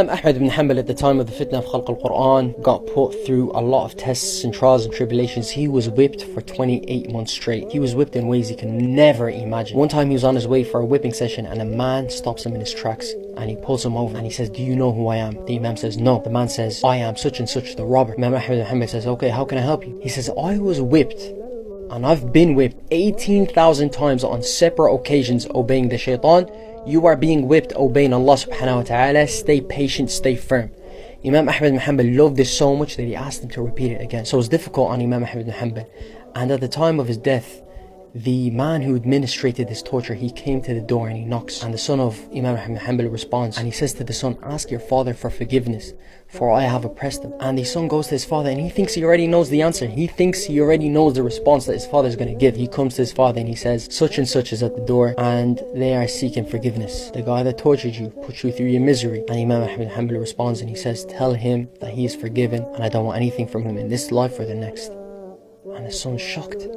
Ahmad ibn Hanbal at the time of the fitna of Khalq al-Quran got put through a lot of tests and trials and tribulations. He was whipped for 28 months straight. He was whipped in ways he can never imagine. One time he was on his way for a whipping session and a man stops him in his tracks and he pulls him over and he says, "Do you know who I am?" The Imam says, "No." The man says, "I am such and such, the robber." Imam Ahmad ibn Hanbal says, "Okay, how can I help you?" He says, "I was whipped and I've been whipped 18,000 times on separate occasions obeying the shaitan. You are being whipped obeying Allah subhanahu wa ta'ala. Stay patient, stay firm." Imam Ahmad ibn Hanbal loved this so much that he asked him to repeat it again. So it was difficult on Imam Ahmad ibn Hanbal. And at the time of his death, the man who administrated this torture, he came to the door and he knocks. And the son of Imam Ahmad ibn Hanbal responds and he says to the son, "Ask your father for forgiveness, for I have oppressed him." And the son goes to his father and he thinks he already knows the answer. He thinks he already knows the response that his father is going to give. He comes to his father and he says, "Such and such is at the door and they are seeking forgiveness. The guy that tortured you, put you through your misery." And Imam Ahmad ibn Hanbal responds and he says, "Tell him that he is forgiven and I don't want anything from him in this life or the next." And the son's shocked.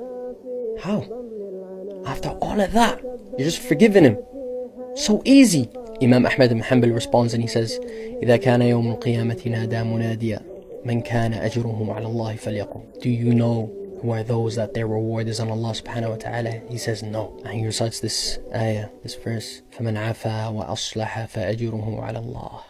How? After all of that, you're just forgiving him? So easy. Imam Ahmad ibn Hanbal responds and he says, إِذَا كَانَ يَوْمُ الْقِيَامَةِ نَادَى مُنَادِيًا مَنْ كَانَ أَجْرُهُ عَلَى اللَّهِ فَلْيَقُمْ. Do you know who are those that their reward is on Allah subhanahu wa ta'ala? He says no. And he recites this ayah, this verse, فَمَنْ عَفَى وَأَصْلَحَ فَأَجْرُهُ عَلى اللَّهِ.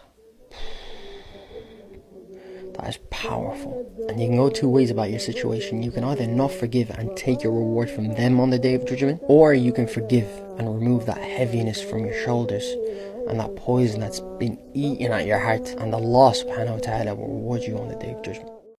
That is powerful. And you can go two ways about your situation. You can either not forgive and take your reward from them on the day of judgment, or you can forgive and remove that heaviness from your shoulders and that poison that's been eaten at your heart, and Allah subhanahu wa ta'ala will reward you on the day of judgment.